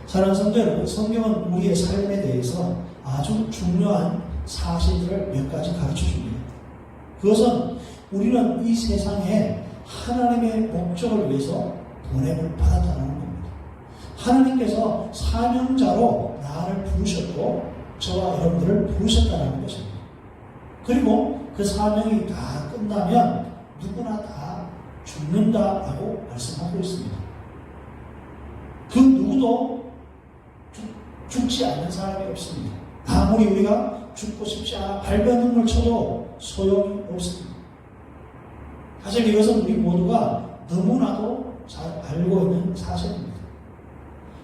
사랑하는 성도 여러분, 성경은 우리의 삶에 대해서 아주 중요한 사실들을 몇 가지 가르쳐 줍니다. 그것은 우리는 이 세상에 하나님의 목적을 위해서 보냄을 받았다는 겁니다. 하나님께서 사명자로 나를 부르셨고 저와 여러분들을 부르셨다는 것입니다. 그리고 그 사명이 다 끝나면 누구나 다 죽는다라고 말씀하고 있습니다. 그 누구도 죽지 않는 사람이 없습니다. 아무리 우리가 죽고 싶지 않아 발버둥을 쳐도 소용이 없습니다. 사실 이것은 우리 모두가 너무나도 잘 알고 있는 사실입니다.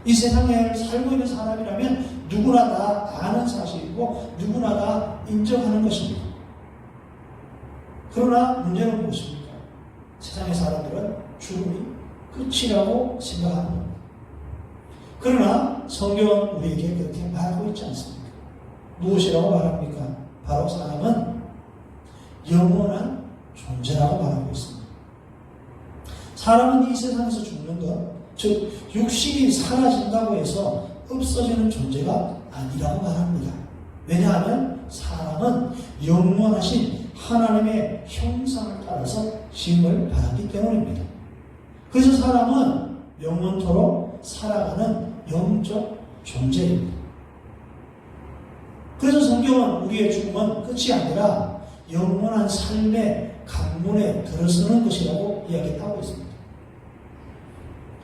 이 세상에 살고 있는 사람이라면 누구나 다 아는 사실이고 누구나 다 인정하는 것입니다. 그러나 문제는 무엇입니까? 세상의 사람들은 죽음이 끝이라고 생각합니다. 그러나 성경은 우리에게 그렇게 말하고 있지 않습니까? 무엇이라고 말합니까? 바로 사람은 영원한 존재라고 말하고 있습니다. 사람은 이 세상에서 죽는 것, 즉 육신이 사라진다고 해서 없어지는 존재가 아니라고 말합니다. 왜냐하면 사람은 영원하신 하나님의 형상을 따라서 지음을 받았기 때문입니다. 그래서 사람은 영원토록 살아가는 영적 존재입니다. 그래서 성경은 우리의 죽음은 끝이 아니라 영원한 삶의 강문에 들어서는 것이라고 이야기하고 있습니다.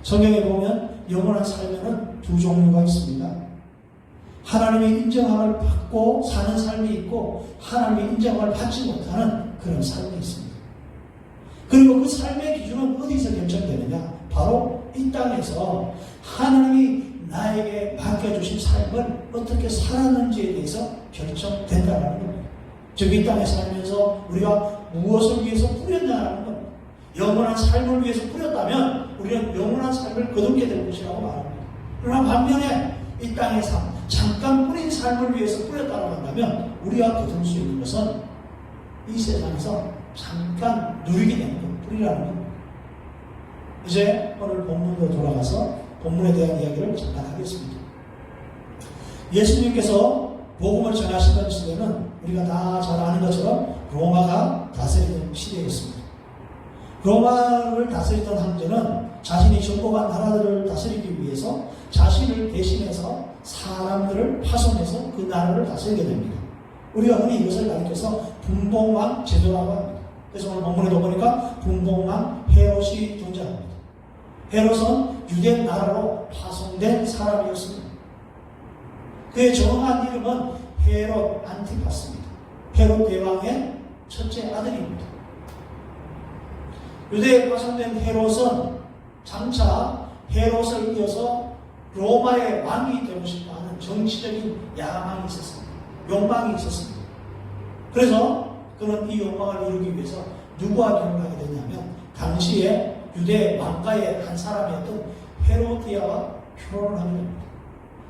성경에 보면 영원한 삶에는 두 종류가 있습니다. 하나님의 인정함을 받고 사는 삶이 있고 하나님의 인정함을 받지 못하는 그런 삶이 있습니다. 그리고 그 삶의 기준은 어디서 결정되느냐? 바로 이 땅에서 하나님이 나에게 맡겨주신 삶을 어떻게 살았는지에 대해서 결정된다는 겁니다. 즉 이 땅에 살면서 우리가 무엇을 위해서 뿌렸냐는 겁니다. 영원한 삶을 위해서 뿌렸다면 우리는 영원한 삶을 거두게 될 것이라고 말합니다. 그러나 반면에 이 땅의 삶, 잠깐 뿌린 삶을 위해서 뿌렸다고 한다면 우리가 거둘 수 있는 것은 이 세상에서 잠깐 누리게 되는 것, 뿌리라는 겁니다. 이제 오늘 본문으로 돌아가서 본문에 대한 이야기를 잠깐 하겠습니다. 예수님께서 복음을 전하시던 시대는 우리가 다 잘 아는 것처럼 로마가 다스리던 시대였습니다. 로마를 다스리던 황제는 자신이 정복한 나라들을 다스리기 위해서 자신을 대신해서 사람들을 파송해서 그 나라를 다스리게 됩니다. 우리가 흔히 이것을 가리켜서 분봉왕 제도라고 합니다. 그래서 오늘 본문에도 보니까 분봉왕 헤롯이 등장합니다. 헤롯은 유대 나라로 파송된 사람이었습니다. 그의 정확한 이름은 헤롯 안티파스입니다. 헤롯 대왕의 첫째 아들입니다. 유대에 파송된 헤롯은 장차 헤롯을 이어서 로마의 왕이 되고 싶어하는 정치적인 야망이 있었습니다. 욕망이 있었습니다. 그래서 그는 이 욕망을 이루기 위해서 누구와 결혼을 하게 됐냐면 당시에 유대 왕가의 한 사람이었던 헤로디아와 결혼을 하게 됩니다.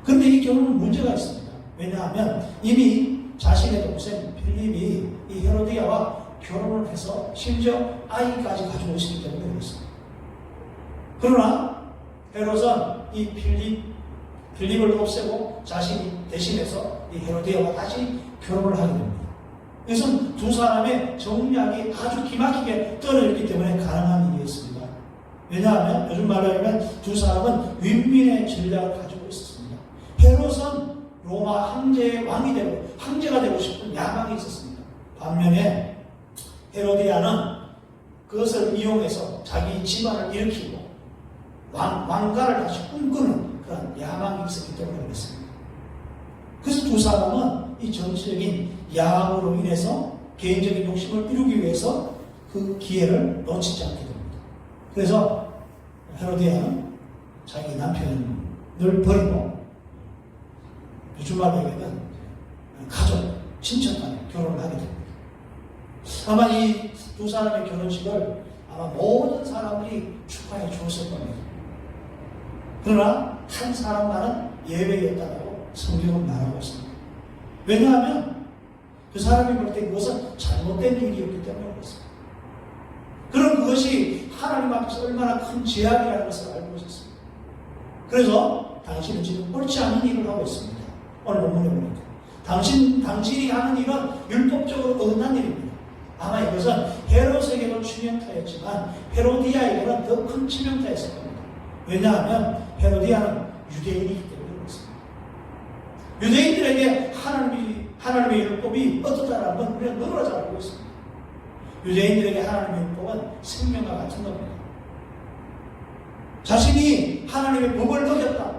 그런데 이 결혼은 문제가 있습니다. 왜냐하면 이미 자신의 동생 필립이 이 헤로디아와 결혼을 해서 심지어 아이까지 가지고 있기 때문에 그렇습니다. 그러나 헤롯은 이 필립을 없애고 자신이 대신해서 이 헤로디아와 다시 결혼을 하게 됩니다. 이것은 두 사람의 정략이 아주 기막히게 떨어졌기 때문에 가능한 일이었습니다. 왜냐하면 요즘 말로 하면 두 사람은 윈윈의 전략을 가지고 있었습니다. 헤롯은 로마 황제의 왕이 되고 황제가 되고 싶은 야망이 있었습니다. 반면에 헤로디아는 그것을 이용해서 자기 집안을 일으키고 왕가를 다시 꿈꾸는 그런 야망이 있었기 때문에 그랬습니다. 그래서 두 사람은 이 정치적인 야망으로 인해서 개인적인 욕심을 이루기 위해서 그 기회를 놓치지 않게 됩니다. 그래서 헤로디아는 자기 남편을 버리고 요즘 말로 얘기하면 가족, 친척 간에 결혼을 하게 됩니다. 아마 이 두 사람의 결혼식을 아마 모든 사람들이 축하해 주었을 겁니다. 그러나 한 사람만은 예외였다고 성경은 말하고 있습니다. 왜냐하면 그 사람이 볼 때 그것은 잘못된 일이었기 때문에 그렇습니다. 그럼 그것이 하나님 앞에서 얼마나 큰 죄악이라는 것을 알고 있었습니다. 그래서 당신은 지금 옳지 않은 일을 하고 있습니다. 오늘 본문에 보니까 당신이 하는 일은 율법적으로 어긋난 일입니다. 아마 이것은 헤롯에게도 치명타였지만 헤로디아에게는 더 큰 치명타였을 겁니다. 왜냐하면 헤로디아는 유대인이기 때문에 그렇습니다. 유대인들에게 하나님의 율법이 어떻다라는 건 우리가 너무나 잘 알고 있습니다. 유대인들에게 하나님의 율법은 생명과 같은 겁니다. 자신이 하나님의 법을 어겼다,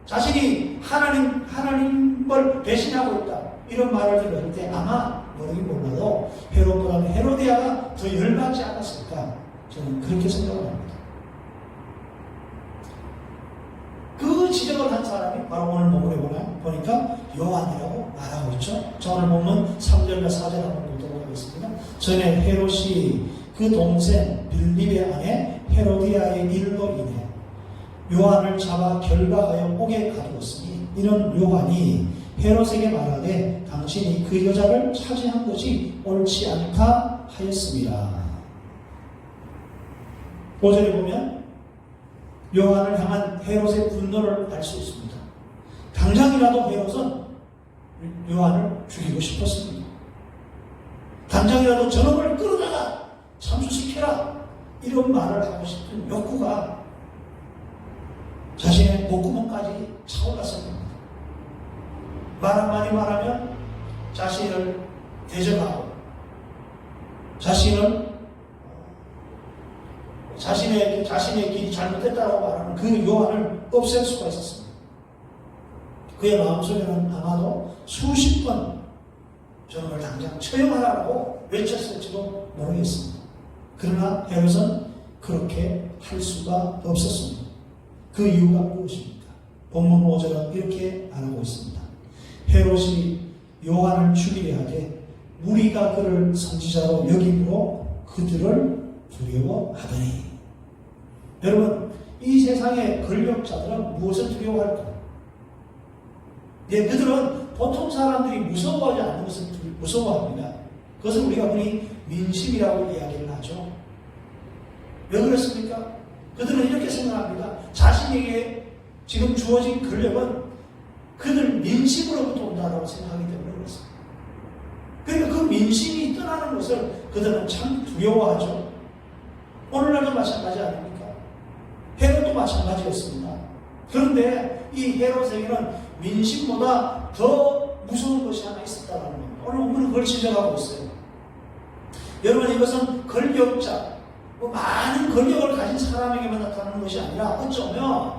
자신이 하나님을 배신하고 있다, 이런 말을 들을 때 아마 모르긴 몰라도 헤롯보다는 헤로디아가 더 열받지 않았을까, 저는 그렇게 생각을 합니다. 그 지적을 한 사람이 바로 오늘 본문에 보니까 요한이라고 말하고 있죠. 저 오늘 본문 3절과 4절 한번 보도록 하겠습니다. 전에 헤롯이 그 동생 빌립의 아내 헤로디아의 일로 인해 요한을 잡아 결박하여 옥에 가두었으니 이는 요한이 헤롯에게 말하되 당신이 그 여자를 차지한 것이 옳지 않다 하였습니다. 5절에 보면 요한을 향한 헤롯의 분노를 알 수 있습니다. 당장이라도 헤롯은 요한을 죽이고 싶었습니다. 당장이라도 저놈을 끌어다가 참수시켜라, 이런 말을 하고 싶은 욕구가 자신의 목구멍까지 차올랐습니다. 말 한마디 말하면 자신을 대적하고 자신의 길이 잘못됐다고 말하는 그 요한을 없앨 수가 있었습니다. 그의 마음속에는 아마도 수십 번 저놈을 당장 처형하라고 외쳤을지도 모르겠습니다. 그러나 헤롯은 그렇게 할 수가 없었습니다. 그 이유가 무엇입니까? 본문 5절은 이렇게 말하고 있습니다. 헤롯이 요한을 죽이려 하되 무리가 그를 선지자로 여김으로 그들을 두려워하더니. 여러분, 이 세상의 권력자들은 무엇을 두려워할까? 그들은 보통 사람들이 무서워하지 않는 것을 무서워합니다. 그것을 우리가 흔히 민심이라고 이야기를 하죠. 왜 그렇습니까? 그들은 이렇게 생각합니다. 자신에게 지금 주어진 권력은 그들 민심으로부터 온다고 생각하기 때문에 그렇습니다. 그러니까 그 민심이 떠나는 것을 그들은 참 두려워하죠. 오늘날도 마찬가지 아닙니까? 헤롯도 마찬가지였습니다. 그런데 이 헤롯에게는 민심보다 더 무서운 것이 하나 있었다는 겁니다. 오늘 우리는 그걸 지적하고 있어요. 여러분, 이것은 권력자, 많은 권력을 가진 사람에게만 나타나는 것이 아니라 어쩌면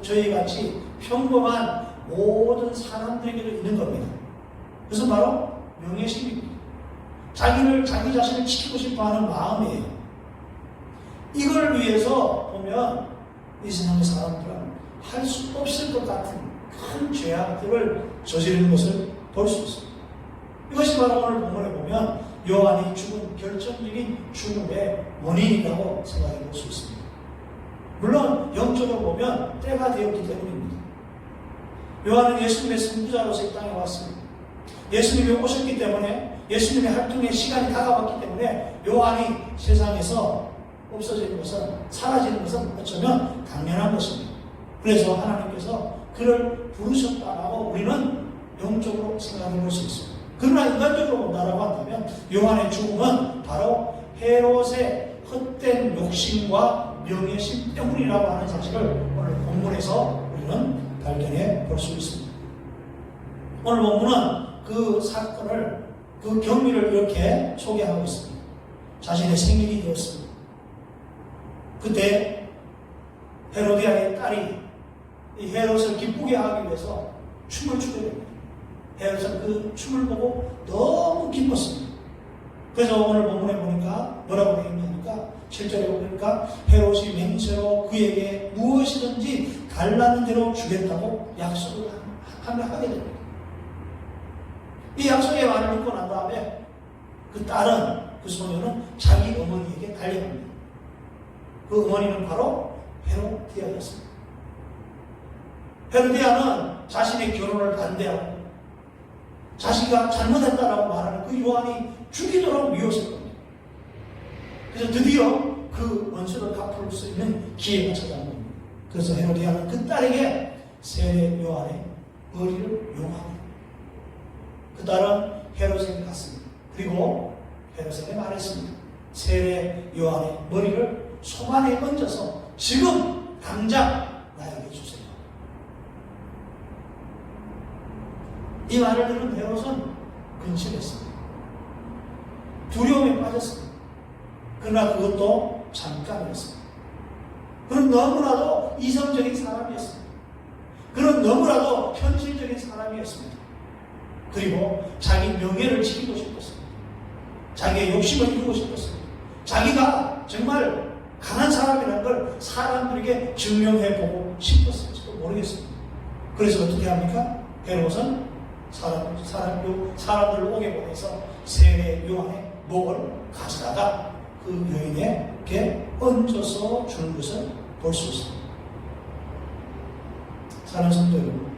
저희같이 평범한 모든 사람들에게도 있는 겁니다. 그것은 바로 명예심입니다. 자기 자신을 지키고 싶어하는 마음이에요. 이걸 위해서 보면 이 세상의 사람들은 할 수 없을 것 같은 큰 죄악들을 저지르는 것을 볼 수 있습니다. 이것이 바로 오늘 본문에 보면 요한이 죽은 결정적인 죽음의 원인이라고 생각해 볼 수 있습니다. 물론 영적으로 보면 때가 되었기 때문입니다. 요한은 예수님의 선구자로서 이 땅에 왔습니다. 예수님이 오셨기 때문에, 예수님의 활동의 시간이 다가왔기 때문에 요한이 세상에서 없어지는 것은, 사라지는 것은 어쩌면 당연한 것입니다. 그래서 하나님께서 그를 부르셨다라고 우리는 영적으로 생각해 볼 수 있습니다. 그러나 인간적으로 본다라고 한다면 요한의 죽음은 바로 헤롯의 헛된 욕심과 명예심 때문이라고 하는 사실을 오늘 본문에서 우리는 발견해 볼 수 있습니다. 오늘 본문은 그 사건을, 그 경위를 이렇게 소개하고 있습니다. 자신의 생일이 되었습니다. 그때 헤로디아의 딸이 이 헤롯을 기쁘게 하기 위해서 춤을 추게 됩니다. 헤롯은 그 춤을 보고 너무 기뻤습니다. 그래서 오늘 본문에 보니까 뭐라고 되어 있냐니까 7절에 보니까 헤롯이 맹세로 그에게 무엇이든지 달라는 대로 주겠다고 약속을 하게 됩니다. 이 약속의 말을 듣고 난 다음에 그 딸은, 그 소녀는 자기 어머니에게 달려갑니다. 그 어머니는 바로 헤로디아였습니다. 헤로디아는 자신의 결혼을 반대하고 자신가 잘못했다라고 말하는 그 요한이 죽이도록 미웠을 겁니다. 그래서 드디어 그 원수를 갚을 수 있는 기회가 찾아온 겁니다. 그래서 헤로디아는 그 딸에게 세례 요한의 머리를 용합니다. 그 딸은 헤롯에게 갔습니다. 그리고 헤롯에게 말했습니다. 세례 요한의 머리를 손 안에 얹어서 지금 당장 나에게 주세요. 이 말을 들은 헤롯은 근심했습니다. 두려움에 빠졌습니다. 그러나 그것도 잠깐이었습니다. 그는 너무나도 이성적인 사람이었습니다. 그는 너무나도 현실적인 사람이었습니다. 그리고 자기 명예를 지키고 싶었습니다. 자기의 욕심을 이루고 싶었습니다. 자기가 정말 강한 사람이라는 걸 사람들에게 증명해보고 싶었을지도 모르겠습니다. 그래서 어떻게 합니까? 헤롯은 사람들을 오게 보내서 세례 요한의 목을 가져다가 그 여인에게 얹어서 주는 것을 볼 수 있습니다. 사랑하는 성도 여러분,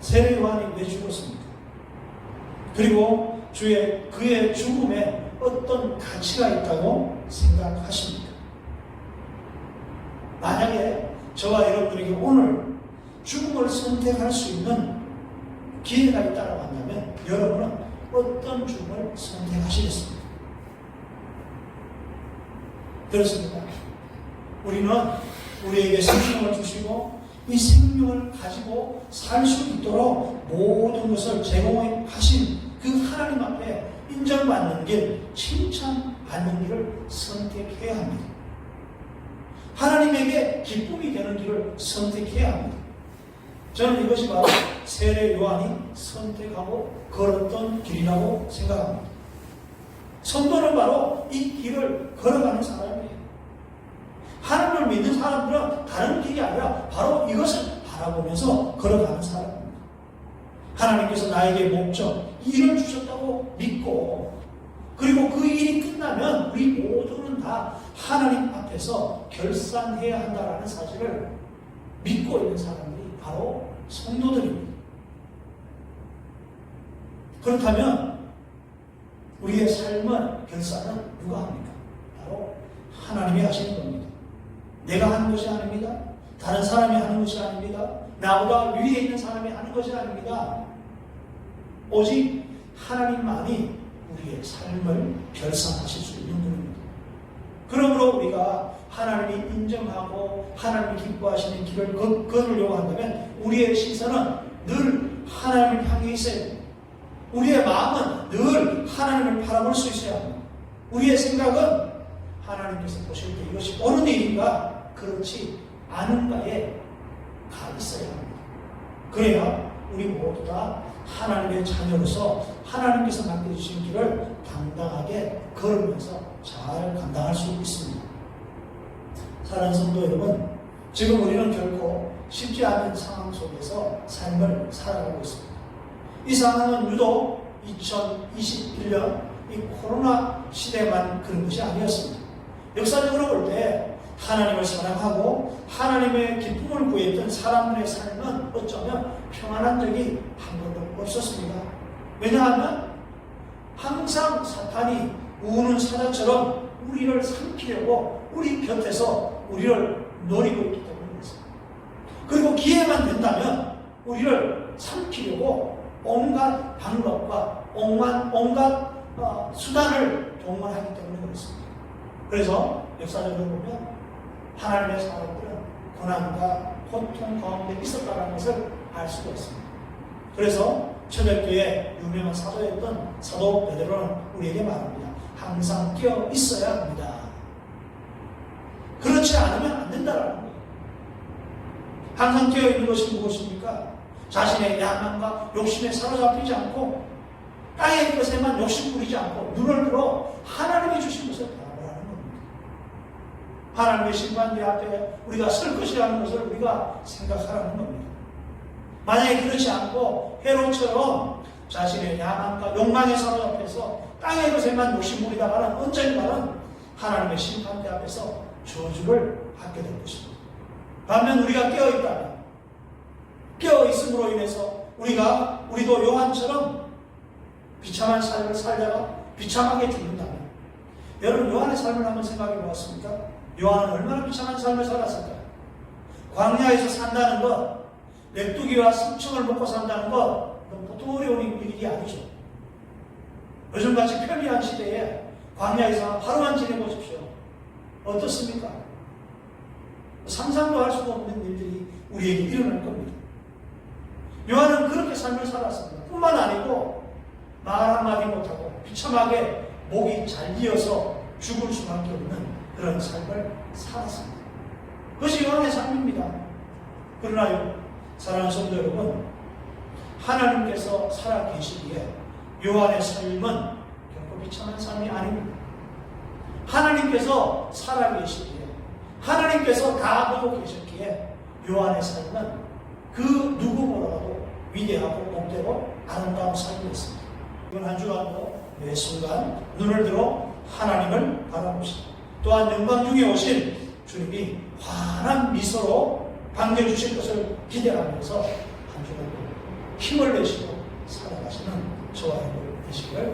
세례 요한이 왜 죽었습니까? 그리고 그의 죽음에 어떤 가치가 있다고 생각하십니까? 만약에 저와 여러분들에게 오늘 죽음을 선택할 수 있는 기회가 있다고 한다면 여러분은 어떤 죽음을 선택하시겠습니까? 그렇습니다. 우리는 우리에게 생명을 주시고 이 생명을 가지고 살 수 있도록 모든 것을 제공하신 그 하나님 앞에 인정받는 길, 칭찬받는 길을 선택해야 합니다. 하나님에게 기쁨이 되는 길을 선택해야 합니다. 저는 이것이 바로 세례 요한이 선택하고 걸었던 길이라고 생각합니다. 성도는 바로 이 길을 걸어가는 사람이에요. 하나님을 믿는 사람들은 다른 길이 아니라 바로 이것을 바라보면서 걸어가는 사람입니다. 하나님께서 나에게 목적, 일을 주셨다고 믿고, 그리고 그 일이 끝나면 우리 모두는 다 하나님 앞에서 결산해야 한다는 사실을 믿고 있는 사람들이 바로 성도들입니다. 그렇다면 우리의 삶의 결산은 누가 합니까? 바로 하나님이 하시는 겁니다. 내가 하는 것이 아닙니다. 다른 사람이 하는 것이 아닙니다. 나보다 위에 있는 사람이 하는 것이 아닙니다. 오직 하나님만이 우리의 삶을 결산하실 수 있는 분입니다. 그러므로 우리가 하나님이 인정하고 하나님이 기뻐하시는 길을 걸으려고 한다면 우리의 시선은 늘 하나님을 향해 있어야 됩니다. 우리의 마음은 늘 하나님을 바라볼 수 있어야 합니다. 우리의 생각은 하나님께서 보실 때 이것이 옳은 일인가 그렇지 않은가에 가 있어야 합니다. 그래야 우리 모두 다 하나님의 자녀로서 하나님께서 맡겨주신 길을 당당하게 걸으면서 잘 감당할 수 있습니다. 사랑하는 성도 여러분, 지금 우리는 결코 쉽지 않은 상황 속에서 삶을 살아가고 있습니다. 이 상황은 유독 2021년 이 코로나 시대만 그런 것이 아니었습니다. 역사적으로 볼 때 하나님을 사랑하고 하나님의 기쁨을 구했던 사람들의 삶은 어쩌면 평안한 적이 한 번도 없었습니다. 왜냐하면 항상 사탄이 우는 사자처럼 우리를 삼키려고 우리 곁에서 우리를 노리고 있기 때문입니다. 그리고 기회만 된다면 우리를 삼키려고 온갖 방법과 온갖 수단을 동원하기 때문에 그렇습니다. 그래서 역사적으로 보면 하나님의 사람들은 고난과 고통 가운데 있었다는 것을 알 수가 있습니다. 그래서 초대교회 유명한 사도였던 사도 베드로는 우리에게 말합니다. 항상 깨어 있어야 합니다. 그렇지 않으면 안 된다라는 거예요. 항상 깨어 있는 것이 무엇입니까? 자신의 야망과 욕심에 사로잡히지 않고 땅의 것에만 욕심 부리지 않고 눈을 들어 하나님이 주신 것을 바라보라는 겁니다. 하나님의 심판대 앞에 우리가 설 것이라는 것을 우리가 생각하라는 겁니다. 만약에 그렇지 않고 헤롯처럼 자신의 야망과 욕망에 사로잡혀서 땅의 것에만 욕심 부리다가는 언젠가는 하나님의 심판대 앞에서 저주를 받게 될 것입니다. 반면 우리가 깨어있다면, 깨어있음으로 인해서 우리도 요한처럼 비참한 삶을 살다가 비참하게 죽는다면, 여러분 요한의 삶을 한번 생각해 보았습니까? 요한은 얼마나 비참한 삶을 살았을까요? 광야에서 산다는 것, 메뚜기와 삼청을 먹고 산다는 건 보통 어려운 일이 아니죠. 요즘같이 편리한 시대에 광야에서 하루만 지내보십시오. 어떻습니까? 상상도 할 수가 없는 일들이 우리에게 일어날 겁니다. 요한은 그렇게 삶을 살았습니다. 뿐만 아니고 말 한마디 못하고 비참하게 목이 잘리어서 죽을 수밖에 없는 그런 삶을 살았습니다. 그것이 요한의 삶입니다. 그러나요, 사랑하는 성도 여러분, 하나님께서 살아계시기에 요한의 삶은 결코 비참한 삶이 아닙니다. 하나님께서 살아계시기에, 하나님께서 다 보고 계셨기에 요한의 삶은 그 누구보다도 위대하고 복되고 아름다운 삶이었습니다. 이번 한 주간도 매 순간 눈을 들어 하나님을 바라봅시다. 또한 영광 중에 오신 주님이 환한 미소로 반겨주실 것을 기대하면서 한 주간도 힘을 내시고 살아가시는 저와 여러분 되시기를